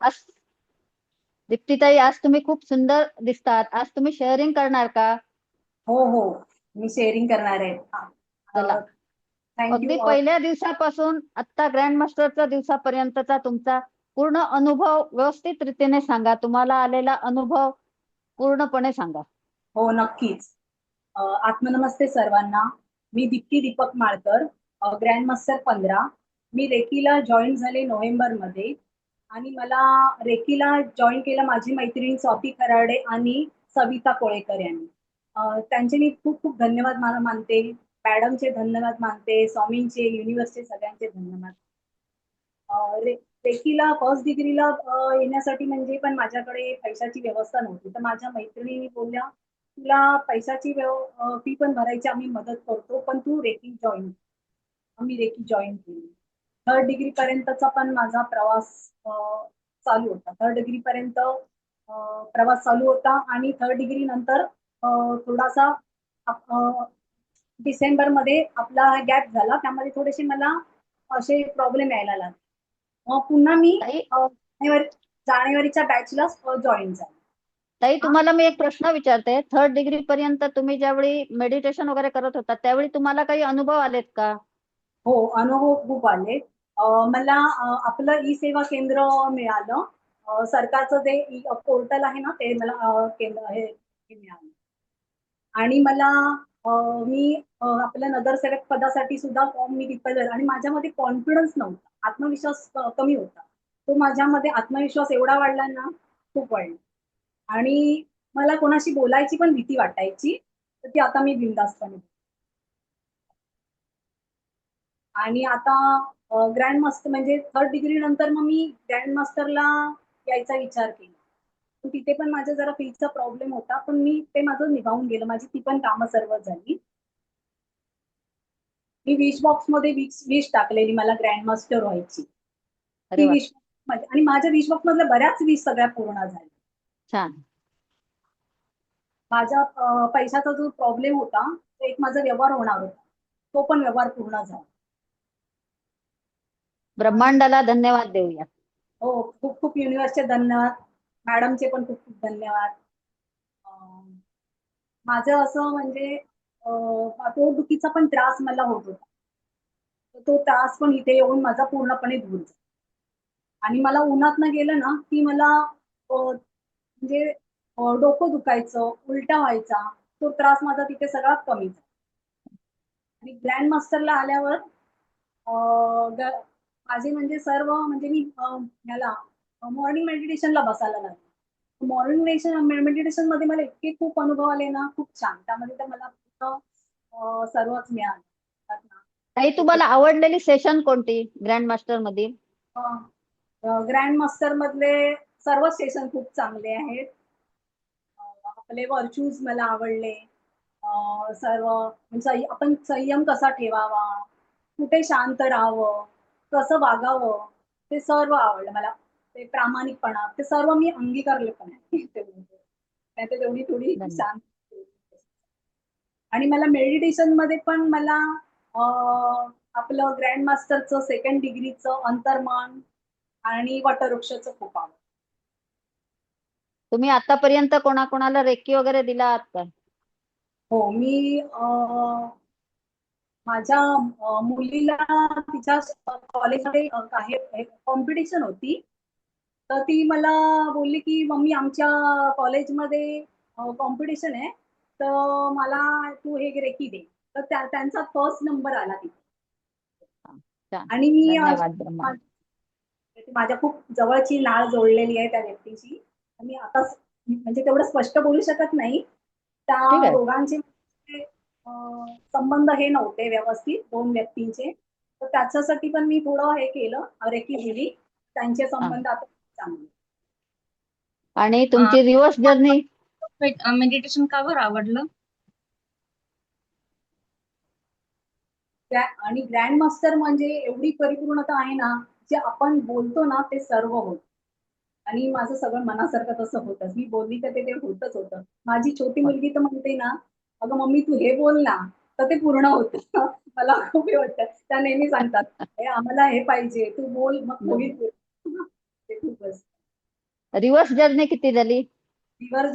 आज दीप्तीताई, आज तुम्ही खूप सुंदर दिसतात. आज तुम्ही शेअरिंग करणार का? हो हो. मी शेअरिंग करणार आहे. चला. थँक्यू. अगदी पहिल्या दिवसापासून आत्ता ग्रँड मास्टरच्या दिवसापर्यंतचा तुमचा पूर्ण अनुभव व्यवस्थित रीतीने सांगा. तुम्हाला आलेला अनुभव पूर्णपणे सांगा. हो, नक्कीच. आत्मनमस्ते सर्वांना. मी दीप्ती दीपक माळकर, ग्रँड मास्टर 15. मी रेकीला जॉईन झाले नोव्हेंबरमध्ये आणि मला रेकीला जॉईन केलं माझी मैत्रीण स्वाती खराडे आणि सविता कोळेकर यांनी. त्यांचे मी खूप खूप धन्यवाद मला मानते. मॅडमचे धन्यवाद मानते, स्वामींचे, युनिव्हर्सचे सगळ्यांचे धन्यवाद. रेकीला फर्स्ट डिग्रीला येण्यासाठी म्हणजे पण माझ्याकडे पैशाची व्यवस्था नव्हती. तर माझ्या मैत्रिणी बोलल्या, "तुला पैशाची फी पण भरायची आम्ही मदत करतो, पण तू रेकी जॉइन." आम्ही रेकी जॉइन केली. थर्ड डिग्री पर्यंतचा पण माझा प्रवास चालू होता. थर्ड डिग्री पर्यंत प्रवास चालू होता आणि थर्ड डिग्री नंतर थोडासा डिसेंबरमध्ये आपला गॅप झाला. त्यामध्ये थोडेसे मला असे प्रॉब्लेम यायला लागले. मग पुन्हा मी ताई जानेवारीच्या बॅचला जॉईन झाले. ताई, हा. तुम्हाला मी एक प्रश्न विचारते. थर्ड डिग्री पर्यंत तुम्ही ज्यावेळी मेडिटेशन वगैरे करत होता त्यावेळी तुम्हाला काही अनुभव आलेत का? हो, अनुभव खूप आले. मला आपलं ई सेवा केंद्र मिळालं. सरकारचं ते पोर्टल आहे ना, ते मला केंद्र हे मिळालं. आणि मला मी आपल्या नगरसेवक पदासाठी सुद्धा फॉर्म मी तिथं भरला आणि माझ्यामध्ये कॉन्फिडन्स नव्हता. आत्मविश्वास कमी होता. तो माझ्यामध्ये आत्मविश्वास एवढा वाढला ना, खूप वाढला. आणि मला कोणाशी बोलायची पण भीती वाटायची. तर ती आता मी बिनधास्तपणे आणि आता ग्रँड मास्टर म्हणजे थर्ड डिग्री नंतर मग मी ग्रँड मास्टरला यायचा विचार केला. पण तिथे पण माझा जरा फीचा प्रॉब्लेम होता. पण मी ते माझं निभावून गेलं. माझी ती पण कामं सर्व झाली. मी विश बॉक्समध्ये विश टाकलेली मला ग्रँड मास्टर व्हायची. अरे ती वा, विश आणि माझ्या विश बॉक्स मधल्या बऱ्याच विश सगळ्या पूर्ण झाल्या. छान. माझ्या पैशाचा जो प्रॉब्लेम होता, तो एक माझा व्यवहार होणार होता. तो पण व्यवहार पूर्ण झाला. आणि ब्रह्मांडाला धन्यवाद देऊया. हो, खूप खूप युनिव्हर्सचे धन्यवाद. मॅडमचे पण खूप खूप धन्यवाद. अं, माझं असं म्हणजे पोटदुखीचा पण त्रास मला होत होता. तर तो त्रास पण इथे येऊन माझा पूर्णपणे दूर झाला. आणि मला उन्हातनं गेलं ना, की मला म्हणजे डोकं दुखायचं, उलट्या व्हायचा. तो त्रास माझा तिथे सगळा कमी झाला. आणि ग्रँड मास्टरला आल्यावर अ, माझे म्हणजे सर्व म्हणजे मी ह्याला मॉर्निंग मेडिटेशनला बसायला लागले. मॉर्निंग मेडिटेशन मध्ये मला इतके खूप अनुभव आले ना, खूप छान. त्यामध्ये तर मला पूर्ण सर्वच मिळालं. त्यात ना, ताई, एक तुम्हाला आवडलेली सेशन कोणती ग्रँड मास्टर मधील? ग्रँड मास्टर मधले सर्व सेशन खूप चांगले आहेत. आपले व्हर्च्यूज मला आवडले. सर्व म्हणजे आपण संयम कसा ठेवावा, कुठे शांत राहावं, कसं वागावं, ते सर्व आवडलं मला. ते प्रामाणिकपणा, ते सर्व मी अंगीकारले पण आहे. नाहीतर तेवढी थोडी धन्यवाद. शांत. आणि मला मेडिटेशन मध्ये पण मला आपलं ग्रँड मास्टरचं सेकंड डिग्रीचं अंतर्मन आणि वटवृक्षाचं खूप आवडतं. तुम्ही आतापर्यंत कोणाकोणाला रेकी वगैरे दिला आहात का? हो, मी माझ्या मुलीला तिच्या कॉलेजमध्ये काही कॉम्पिटिशन होती. तर ती मला बोलली, की "मम्मी आमच्या कॉलेजमध्ये कॉम्पिटिशन आहे. तर मला तू हे रेकी दे." तर त्यांचा फर्स्ट नंबर आला तिथे. हा, छान. आणि मी धन्यवाद ब्रह्मांड. माझ्या खूप जवळची नाळ जोडलेली आहे त्या व्यक्तीशी. मी आता म्हणजे तेवढं स्पष्ट बोलू शकत नाही. ठीक त्या आहे. दोघांचे संबंध हे नव्हते व्यवस्थित 2 व्यक्तींचे. तर त्याच्यासाठी पण मी थोडं हे केलं, रेकी दिली. त्यांचे हा. संबंध आता चांगले. आणि तुमची रिव्हर्स जर्नी? मेडिटेशन का बरं आवडलं? आणि ग्रँड मास्टर म्हणजे एवढी परिपूर्णता आहे ना, जे आपण बोलतो ना ते सर्व होतं. आणि माझं सगळं मनासारखं तसं होतंच. मी बोलली तर ते होतच होतं. माझी छोटी मुलगी तर म्हणते ना, "अगं मम्मी तू हे बोल ना." तर ते पूर्ण होतं. मला खूप हे वाटतं. त्या नेहमी सांगतात, "हे आम्हाला हे पाहिजे, तू बोल मग होईल." बरोबर. ते खूपच. रिव्हर्स जर्नी किती झाली? रिव्हर्स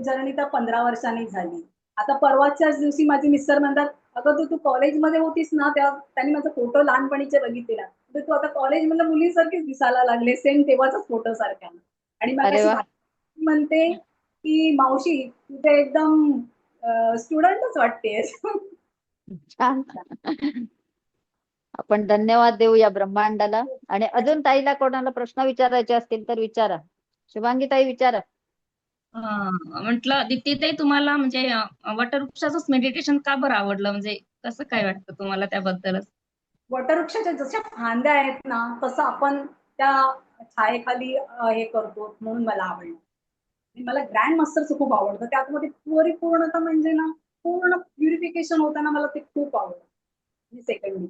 जर्नी तर 15 वर्षांनी झाली. आता परवाच्याच दिवशी माझे मिस्टर म्हणतात, अगं तू कॉलेजमध्ये होतीस ना, तेव्हा त्यांनी माझा फोटो लहानपणीचे बघितलेला. तर तू आता कॉलेजमधल्या मुलीसारखीच दिसायला लागले, सेम तेव्हाचाच फोटो सारखा. आणि मग अरे अशी वा, म्हणते की मावशी तू तर एकदम स्टुडंटच वाटतेस. छान. आपण धन्यवाद देऊ या ब्रह्मांडाला. आणि अजून ताईला कोणाला प्रश्न विचारायचे असतील तर विचारा. शुभांगी ताई विचारा. म्हटलं दीप्तीताई, तुम्हाला म्हणजे वटवृक्षाचंच मेडिटेशन का बरं आवडलं? म्हणजे कसं काय वाटतं तुम्हाला त्याबद्दलच? वटवृक्षाच्या जशा फांद्या आहेत ना, तसं आपण त्या छायेखाली हे करतो म्हणून मला आवडलं. आणि मला ग्रँड मास्टरचं खूप आवडतं. त्यामध्ये परिपूर्णता म्हणजे ना, पूर्ण प्युरिफिकेशन होताना मला ते खूप आवडतं. सेकंड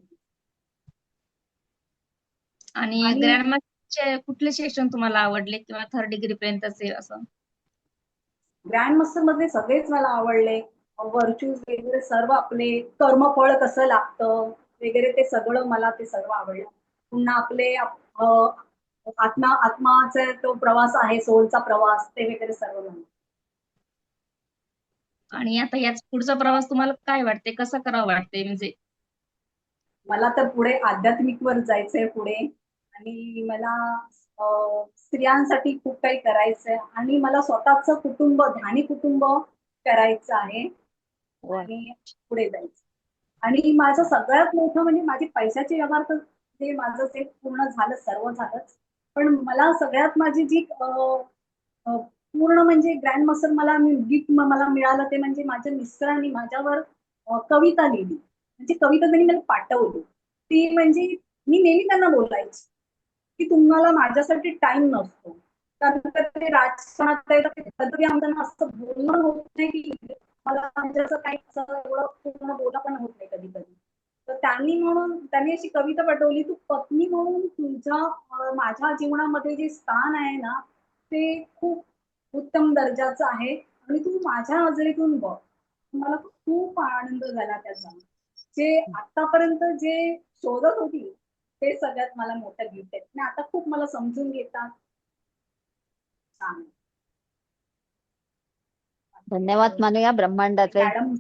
आणि आणि ग्रँडमास्टरचे कुठले सेशन तुम्हाला आवडले किंवा थर्ड डिग्री पर्यंतचे असं? ग्रँड मास्टर मधले सगळेच मला आवडले. व्हर्च्यूज वगैरे सर्व आपले कर्मफळ कसं लागतं वगैरे ते सगळं मला ते सर्व आवडलं. पुन्हा आपले आत्माचा तो प्रवास आहे, सोलचा प्रवास ते वगैरे सर्व मला. आणि आता याच पुढचा प्रवास तुम्हाला काय वाटते, कसा करावा वाटते? म्हणजे मला तर पुढे आध्यात्मिकवर जायचंय पुढे. आणि मला स्त्रियांसाठी खूप काही करायचंय आणि मला स्वतःच कुटुंब, ध्यानी कुटुंब करायचं आहे वा. आणि पुढे जायचं. आणि माझं सगळ्यात मोठं म्हणजे माझी पैशाचे व्यवहार तर ते माझं ते पूर्ण झालं, सर्व झालंच. पण मला सगळ्यात माझी जी पूर्ण म्हणजे ग्रँड मास्टर मला गिफ्ट मला मिळालं ते म्हणजे माझ्या मिस्टरांनी माझ्यावर कविता लिहिली. म्हणजे कविता त्यांनी मला पाठवली. ती म्हणजे मी नेहमी त्यांना बोलायची की तुम्हाला माझ्यासाठी टाइम नसतो. कारण का ते राजकारणात आहे, तर ते कधी आमचं असं बोलणं होत नाही की मला म्हणजे असं काही असं एवढं पूर्ण बोला पण होत नाही कधी कधी. तर त्यांनी अशी कविता पाठवली, तू पत्नी म्हणून तुझ्या माझ्या जीवनामध्ये जे स्थान आहे ना, ते खूप उत्तम दर्जाचं आहे आणि तू माझ्या नजरेतून बघ. मला खूप आनंद झाला त्याचा. जे आतापर्यंत जे शोधत होती ते सगळ्यात मला मोठं गिफ्ट आहे आणि आता खूप मला समजून घेतात. छान. धन्यवाद मानूया ब्रह्मांडाचे मॅडम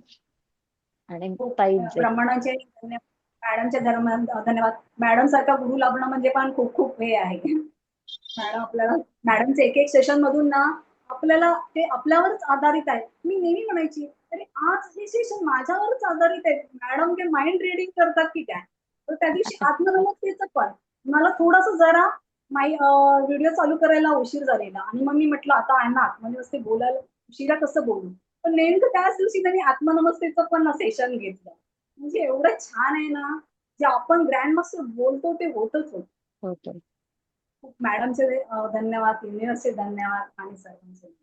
आणि खूप ताईंचे. ब्रह्मांडाचे धन्यवाद. मॅडमचे धन्यवाद. मॅडम सारखा गुरु लाभणं म्हणजे पण खूप खूप हे आहे. मॅडम आपल्याला मॅडमचे एक एक सेशन मधून ना आपल्याला ते आपल्यावरच आधारित आहे. मी नेहमी म्हणायची अरे आज हे सेशन माझ्यावरच आधारित आहे. मॅडम ते माइंड रिडिंग करतात की काय? तर त्या दिवशी आत्मनमस्तेचं पण मला थोडस जरा व्हिडिओ चालू करायला उशीर झालेला आणि मग मी म्हटलं आता आहे ना आत्मनमस्ते बोलायला उशिरा कसं बोलू. पण नेमकं त्याच दिवशी त्यांनी आत्मनमस्तेचं पण सेशन घेतलं. म्हणजे एवढं छान आहे ना, जे आपण ग्रँड मास्टर बोलतो ते होतच होत. ओके. खूप मॅडमचे धन्यवाद, युनिव्हर्सचे धन्यवाद आणि सर्वांचे.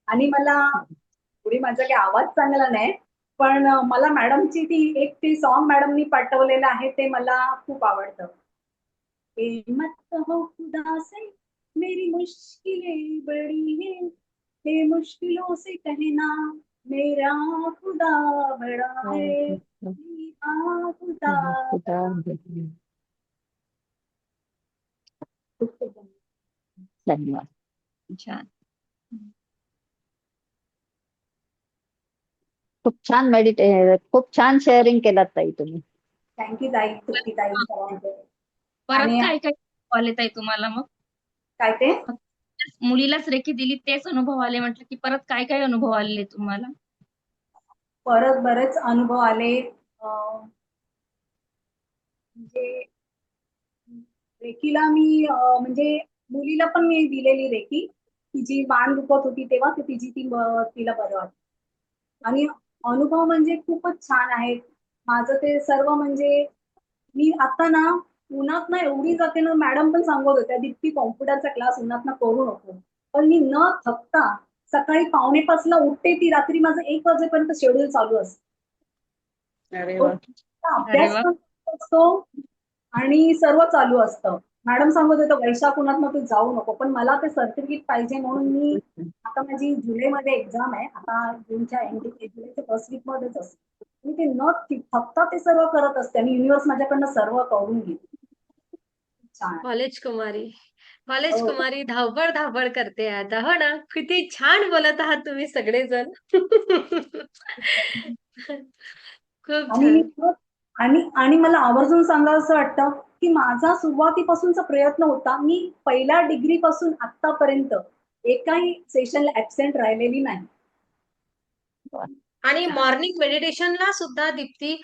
आणि मला पुढे माझा काही आवाज चांगला नाही, पण मला मॅडमची ती सॉन्ग मॅडमनी पाठवलेलं आहे ते मला खूप आवडतं. मत हो खुदा से मेरी मुश्किलें बड़ी है, हे मुश्किलों से कहना मेरा खुदा बड़ा है, मेरा खुदा बड़ा है. धन्यवाद. छान. खूप छान शेअरिंग केलात ताई तुम्ही. थँक्यू ताई, तृप्ती ताई सर्वांचे. परत आणि काय काय आले ताई तुम्हाला मग? काय ते मुलीलाच रेखी दिली तेच अनुभव आले म्हटलं, की परत काय काय अनुभव आले तुम्हाला? परत बरेच अनुभव आले. म्हणजे रेकीला मी म्हणजे मुलीला पण मी दिलेली रेकी. तिची मान दुखत होती तेव्हा तिला बरं वाटलं. आणि अनुभव म्हणजे खूपच छान आहेत. माझं ते सर्व म्हणजे मी आता ना उन्हात ना एवढी जाते ना, मॅडम पण सांगत होत्या दीप्ती कॉम्प्युटरचा क्लास उन्हात ना करू नको. पण मी न थकता सकाळी 5:45ला उठते ती रात्री माझं 1 वाजेपर्यंत शेड्यूल चालू असतं. अरे तो वा. अरे अभ्यास वा. पण असतो आणि सर्व चालू असतं. मॅडम सांगत होतं वैशाख उन्हात तू जाऊ नको, पण मला ते सर्टिफिकेट पाहिजे म्हणून मी आता माझी जुलैमध्ये एक्झाम आहे. आता जुलैच्या फर्स्ट वीक मध्येच असते. मी ते न थकता ते सर्व करत असते आणि युनिव्हर्स माझ्याकडनं सर्व करून घेते. छान. कॉलेज कुमारी. कॉलेज हो. कुमारी धावपळ धावपळ करते आता, हो ना? किती छान बोलत आहात तुम्ही सगळेजण. खूप आणि मी छान. आणि आणि मला आवर्जून सांगावसं वाटतं, की माझा सुरुवातीपासूनचा प्रयत्न होता. मी पहिल्या डिग्रीपासून आत्तापर्यंत एकाही सेशनला ॲब्सेंट राहिलेली नाही. आणि मॉर्निंग मेडिटेशनला सुद्धा दीप्ती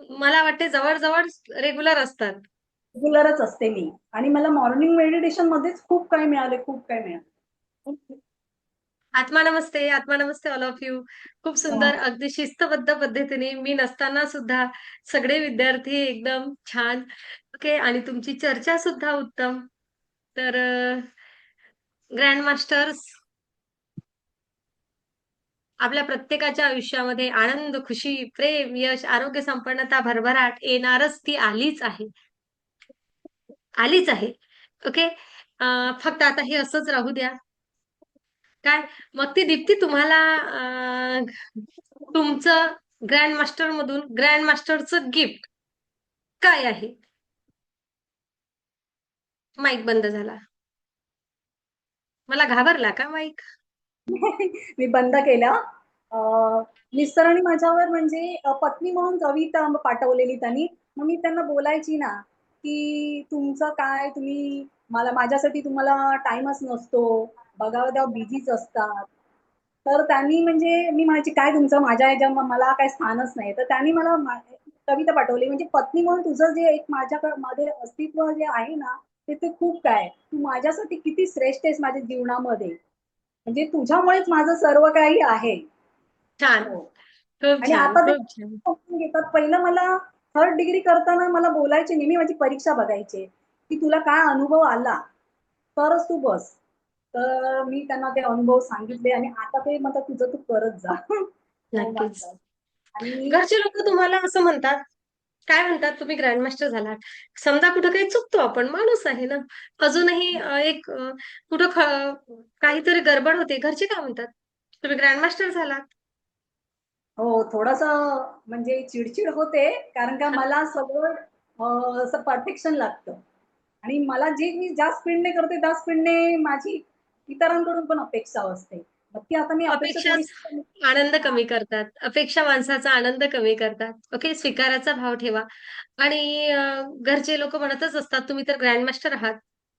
मला वाटते जवळ-जवळ रेग्युलर असतात. रेग्युलरच असते मी आणि मला मॉर्निंग मेडिटेशनमध्येच खूप काही मिळाले, खूप काही मिळाले. आत्मा नमस्ते, आत्मा नमस्ते ऑल ऑफ यू. खूप सुंदर, अगदी शिस्तबद्ध पद्धतीने मी नसताना सुद्धा सगळे विद्यार्थी एकदम छान. ओके आणि तुमची चर्चा सुद्धा उत्तम. तर ग्रँड मास्टर्स आपल्या प्रत्येकाच्या आयुष्यामध्ये आनंद, खुशी, प्रेम, यश, आरोग्य, संपन्नता, भरभराट येणारच ती आलीच आहे. आलीच आहे. ओके. फक्त आता हे असंच राहू द्या. काय मग ती दीप्ती तुम्हाला तुमचं ग्रँड मास्टर मधून ग्रँड मास्टरचं गिफ्ट काय आहे? माईक बंद झाला. मला घाबरला का माईक? मी बंद केला. मिस्टरांनी माझ्यावर म्हणजे पत्नी म्हणून कविता पाठवलेली त्यांनी. मग मी त्यांना बोलायची ना, की तुमचं काय तुम्ही माझ्यासाठी तुम्हाला टाईमच नसतो. बघावं तेव्हा बिझीच असतात. तर त्यांनी म्हणजे मी म्हणायची, "काय तुमचं माझ्या ह्याच्या मला काही स्थानच नाही." तर त्यांनी मला कविता पाठवली. म्हणजे पत्नी म्हणून तुझं जे एक माझ्याकडे अस्तित्व जे आहे ना, ते खूप काय. तू माझ्यासाठी किती श्रेष्ठ आहेस माझ्या जीवनामध्ये. म्हणजे तुझ्यामुळेच माझं सर्व काही आहे. छान. हो. खूप आणि छान, आता ते खूप छान. समजून घेतात. पहिलं मला 3rd डिग्री करताना मला बोलायचे नेहमी माझी परीक्षा बघायचे, की तुला काय अनुभव आला, तरच तू बस. तर मी त्यांना ते अनुभव सांगितले आणि आता ते म्हणतात तुझं तू करत जा. हो नक्कीच. म्हणतात. आणि घरचे लोकं तुम्हाला असं म्हणतात, काय म्हणतात? तुम्ही ग्रँड मास्टर झालात. समजा कुठं काही चुकतो आपण, माणूस आहे ना. अजूनही कुठं काहीतरी गडबड होते. घरचे काय म्हणतात? तुम्ही ग्रँड मास्टर झालात. हो, थोडंसं म्हणजे चिड होते, कारण का मला सगळं असं परफेक्शन लागतं. आणि मला जे मी ज्या स्पीडने करते त्या स्पीडने माझी इतरांकडून पण अपेक्षा असते. मग ती आता मी अपेक्षा अपेक्षाच थोडीशी कमी. आनंद हां. कमी करतात. अपेक्षा माणसाचा आनंद कमी करतात. ओके, स्वीकाराचा भाव ठेवा. आणि घरचे लोकं म्हणतच असतात, "तुम्ही तर ग्रँड मास्टर आहात.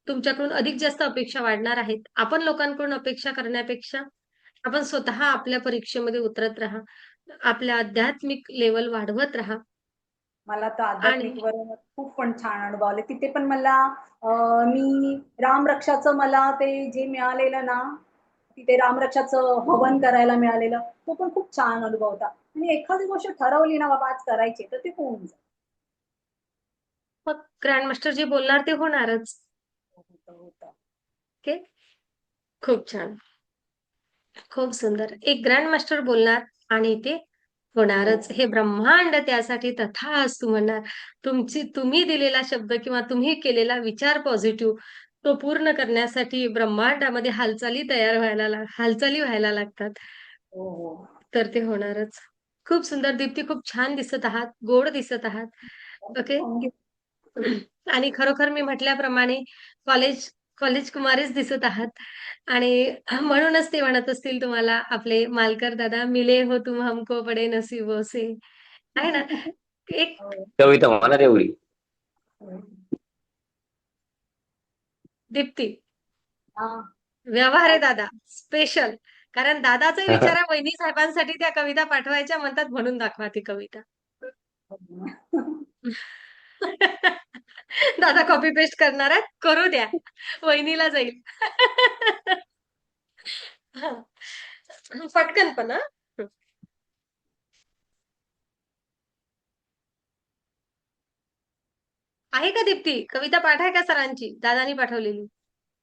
तुमच्याकडून अधिक जास्त अपेक्षा वाढणार आहेत." आपण लोकांकडून अपेक्षा करण्यापेक्षा आपण स्वतः आपल्या परीक्षेमध्ये उतरत राहा. आपल्या आध्यात्मिक लेव्हल वाढवत राहा मला तर आणि आध्यात्मिकवर खूप पण छान अनुभव आले. तिथे पण मला मी रामरक्षाचं मला ते जे मिळालेलं ना, तिथे रामरक्षाचं हवन करायला मिळालेलं, तो पण खूप छान अनुभव होता. आणि एखादी गोष्ट ठरवली ना बाबा आज करायची, तर ते होऊन जातं. मग ग्रँड मास्टर जे बोलणार ते होणारच. होतं, होतं. ओके. खूप छान. खूप सुंदर. एक ग्रँड मास्टर बोलणार आणि ते हो. होणारच. हे ब्रह्मांड त्यासाठी तथास्तु म्हणणार. तुम्ही दिलेला शब्द किंवा तुम्ही केलेला विचार पॉझिटिव्ह तो पूर्ण करण्यासाठी ब्रह्मांडामध्ये हालचाली व्हायला लागतात. हो, हो. तर ते होणारच. खूप सुंदर दीप्ती, खूप छान दिसत आहात, गोड दिसत आहात. ओके. Thank you. आणि खरोखर मी म्हटल्याप्रमाणे कॉलेज कॉलेज कुमारीच दिसत आहात आणि म्हणूनच ते म्हणत असतील तुम्हाला आपले मालकर दादा, "मिले हो तुम हमको बडे नसीबों से." आहे ना? एक हो. कविता म्हणा तेवढी. हो. दीप्ती, हां. व्यवहार आहे काय? दादा, स्पेशल. कारण दादाचाही विचार आहे वहिनी साहेबांसाठी त्या कविता पाठवायच्या म्हणतात म्हणून दाखवा ती कविता. दादा कॉपी पेस्ट करणार आहेत? करू द्या. वहिनीला जाईल. हां. पटकन पण हां. आहे का दीप्ती? कविता पाठ आहे का सरांची? दादानी पाठवलेली?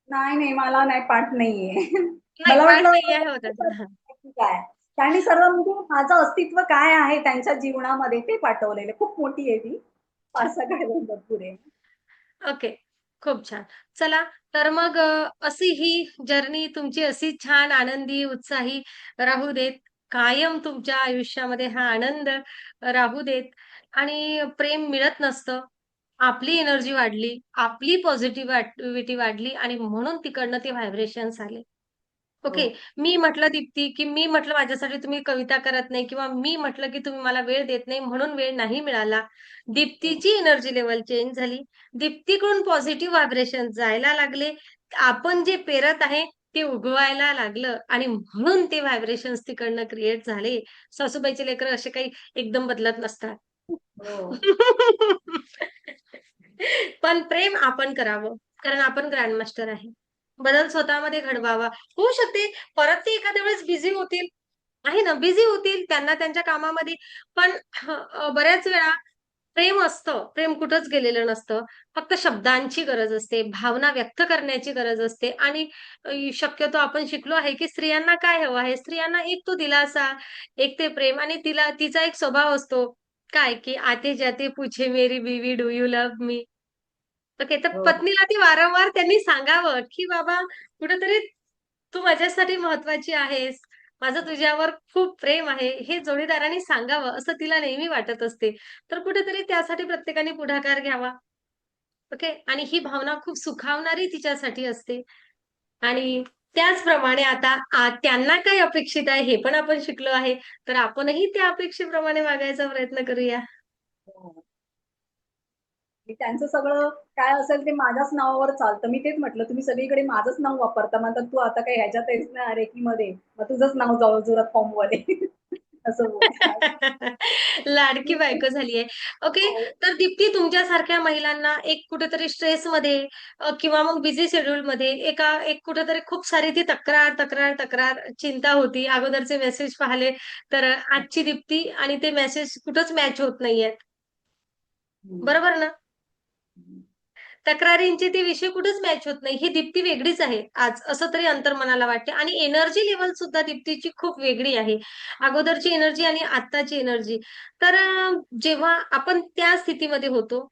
नाही, नाही. मला नाही पाठ नाहीये. नाही, मला पाठ वाटलं नाही आहे हो त्याचा. हां. काय? त्यांनी सर्व म्हणजे माझं अस्तित्व काय आहे त्यांच्या जीवनामध्ये ते पाठवलेलं. खूप मोठी आहे ती. 5-6 कडे भरपूर आहे. ओके. खूप छान. चला तर मग अशी ही जर्नी तुमची अशी छान, आनंदी, उत्साही राहू देत. कायम तुमच्या आयुष्यामध्ये हा आनंद राहू देत आणि प्रेम मिळत नसतं. आपली एनर्जी वाढली, आपली पॉझिटिव्हिटी वाढली आणि म्हणून तिकडनं ते व्हायब्रेशन्स आले. ओके. हो. मी म्हटलं दीप्ती, की मी म्हटलं माझ्यासाठी तुम्ही कविता करत नाही किंवा मी म्हटलं की तुम्ही मला वेळ देत नाही म्हणून वेळ नाही मिळाला. हो. दीप्तीची एनर्जी लेव्हल चेंज झाली. दीप्तीकडून पॉझिटिव्ह व्हायब्रेशन जायला लागले. आपण जे पेरत आहे ते उगवायला लागलं आणि म्हणून ते व्हायब्रेशन्स तिकडनं क्रिएट झाले. सासूबाईचे लेकरं असे काही एकदम बदलत नसतात. हो. पण प्रेम आपण करावं, कारण आपण ग्रँडमास्टर आहे. बदल स्वतःमध्ये घडवावा. होऊ शकते परत ते एखाद्या वेळेस बिझी होतील. आहे ना, बिझी होतील त्यांना त्यांच्या कामामध्ये. पण बऱ्याच वेळा प्रेम असतं. प्रेम कुठंच गेलेलं नसतं. फक्त शब्दांची गरज असते, भावना व्यक्त करण्याची गरज असते आणि शक्यतो आपण शिकलो आहे, की स्त्रियांना काय हवं आहे? स्त्रियांना एक तो दिलासा, एक ते प्रेम आणि तिचा एक स्वभाव असतो. काय, की आते-जाते पूछे मेरी बीवी do you love me? Okay. तर हो. पत्नीला ती वारंवार त्यांनी सांगावं, की बाबा कुठेतरी तू माझ्यासाठी महत्वाची आहेस. माझं तुझ्यावर खूप प्रेम आहे. हे जोडीदाराने सांगावं असं तिला नेहमी वाटत असते. तर कुठेतरी त्यासाठी प्रत्येकाने पुढाकार घ्यावा. ओके. आणि ही भावना खूप सुखावणारी तिच्यासाठी असते. आणि त्याचप्रमाणे आता त्यांना काय अपेक्षित आहे हे पण आपण शिकलो आहे. तर आपणही त्या अपेक्षेप्रमाणे वागायचा प्रयत्न करूया. हो. की त्यांचं सगळं काय असेल ते माझ्याच नावावर चालतं. मी तेच म्हटलं, तुम्ही सगळीकडे माझंच नाव वापरता. म्हणतात, "तू आता काही ह्याच्यात आहेस ना रेकीमध्ये, मग तुझंच नाव जोरात फॉर्मवर आहे." असं बोलतात. लाडकी बायको झालीये. ओके. हो. तर दीप्ती तुमच्यासारख्या महिलांना एक कुठेतरी स्ट्रेसमध्ये किंवा मग बिझी शेड्यूलमध्ये एक कुठेतरी खूप सारी ती तक्रार, तक्रार, तक्रार, चिंता होती. अगोदरचे मेसेज पाहिले तर आजची दीप्ती आणि ते मेसेज कुठंच मॅच होत नाहीयेत. हं. बरोबर ना? हं. तक्रारींचे ते विषय कुठेच मॅच होत नाही. ही दीप्ती वेगळीच आहे आज, असं तरी अंतर्मनाला वाटते आणि एनर्जी लेव्हल सुद्धा दीप्तीची खूप वेगळी आहे. अगोदरची एनर्जी आणि आत्ताची एनर्जी. तर जेव्हा आपण त्या स्थितीमध्ये होतो.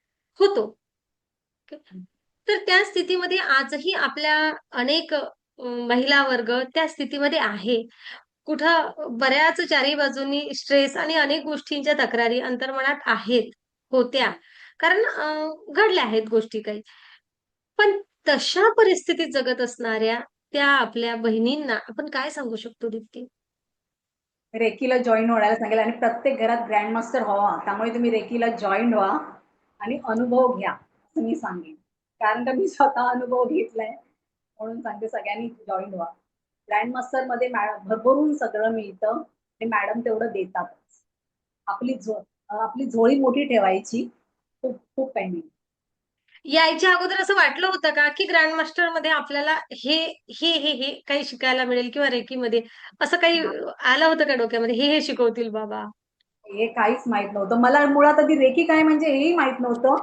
तर त्या स्थितीमध्ये आजही आपल्या अनेक महिला वर्ग त्या स्थितीमध्ये आहे. कुठं बऱ्याच चारी बाजूनी स्ट्रेस आणि अनेक गोष्टींच्या तक्रारी अंतर्मनात आहेत, होत्या. कारण घडल्या आहेत गोष्टी काही. पण तशा परिस्थितीत जगत असणाऱ्या त्या आपल्या बहिणींना आपण काय सांगू शकतो दीप्ती? रेकीला जॉइन होण्याला सांगेल आणि प्रत्येक घरात ग्रँडमास्टर व्हावा. त्यामुळे तुम्ही रेकीला जॉइन व्हा आणि अनुभव घ्या, असं मी सांगेन. कारण का मी स्वतः अनुभव घेतलाय. म्हणून सांगते सगळ्यांनी जॉइन व्हा. ग्रँडमास्टरमध्ये भरभरून सगळं मिळतं आणि मॅडम तेवढं देतातच. आपली झोळी मोठी ठेवायची. खूप खूप काही मिळतं. यायच्या अगोदर असं वाटलं होतं का, की ग्रँड मास्टरमध्ये आपल्याला हे, हे काही शिकायला मिळेल किंवा रेकीमध्ये असं काही आलं होतं का डोक्यामध्ये? हे शिकवतील बाबा? हे काहीच माहित नव्हतं. मला मुळात आधी रेकी काय म्हणजे हेही माहित नव्हतं.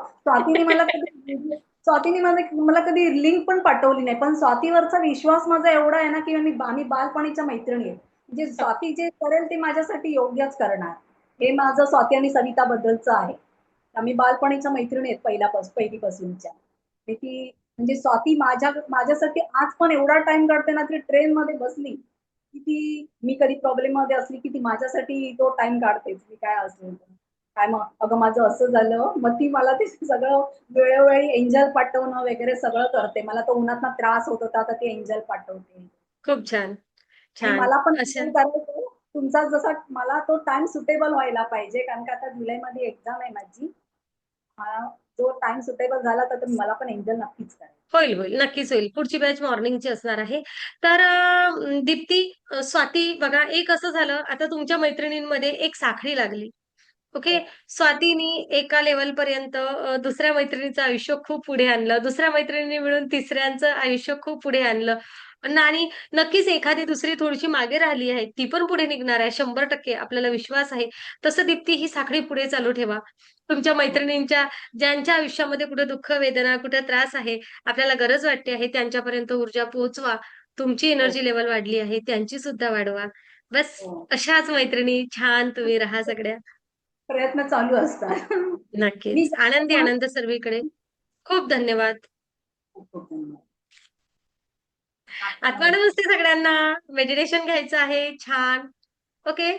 स्वातीने मला कधी लिंक पण पाठवली नाही. पण स्वातीवरचा विश्वास माझा एवढा आहे ना, की आम्ही बालपणीच्या मैत्रिणी आहेत. म्हणजे स्वाती जे करेल ते माझ्यासाठी योग्यच करणार. हे माझं स्वाती आणि सविताबद्दलचं आहे. आम्ही बालपणीच्या मैत्रिणी आहेत पहिलीपासूनच्या. आणि ती म्हणजे स्वाती माझ्यासाठी आज पण एवढा टाईम काढते ना, ती ट्रेनमध्ये बसली, की ती मी कधी प्रॉब्लेममध्ये असली, की ती माझ्यासाठी तो टाईम काढतेच. मी काय असेल तर. काय मग "अगं माझं असं झालं." मग ती मला ते सगळं वेळोवेळी एंजल पाठवणं वगैरे सगळं करते. मला तो उन्हातनं त्रास होत होता, तर ती एंजल पाठवते. खूप छान, आणि छान. मला पण अशा प्लॅन करायचंय, तुमचा जसा मला तो टाईम सुटेबल व्हायला पाहिजे. कारण का आता जुलैमध्ये एक्झाम आहे माझी. जो टाईम सुटेबल झाला तर मला पण एंजल नक्कीच करायचं. होईल, होईल. नक्कीच होईल. पुढची बॅच मॉर्निंगची असणार आहे. तर दीप्ती, स्वाती बघा एक असं झालं, आता तुमच्या मैत्रिणींमध्ये एक साखळी लागली. ओके. हो, स्वातीनी एका लेव्हलपर्यंत दुसऱ्या मैत्रिणीचं आयुष्य खूप पुढे आणलं. दुसऱ्या मैत्रिणींनी मिळून तिसऱ्यांचं आयुष्य खूप पुढे आणलं. आणि नक्कीच एखादी दुसरी थोडीशी मागे राहिली आहे, ती पण पुढे निघणार आहे. 100% आपल्याला विश्वास आहे. तसं दीप्ती ही साखळी पुढे चालू ठेवा. तुमच्या हो, मैत्रिणींच्या ज्यांच्या आयुष्यामध्ये कुठे दुःख, वेदना, कुठे त्रास आहे, आपल्याला गरज वाटते आहे, त्यांच्यापर्यंत ऊर्जा पोहोचवा. तुमची हो, एनर्जी लेव्हल वाढली आहे, त्यांची सुद्धा वाढवा. बस हो. अशाच मैत्रिणी छान तुम्ही राहा सगळ्या. प्रयत्न चालू असतात. मी नक्कीच. जास्त आनंदी आनंद सर्वीकडे. खूप धन्यवाद. खूप खूप धन्यवाद. आठवण नसते सगळ्यांना. मेडिटेशन घ्यायचं आहे. छान. ओके.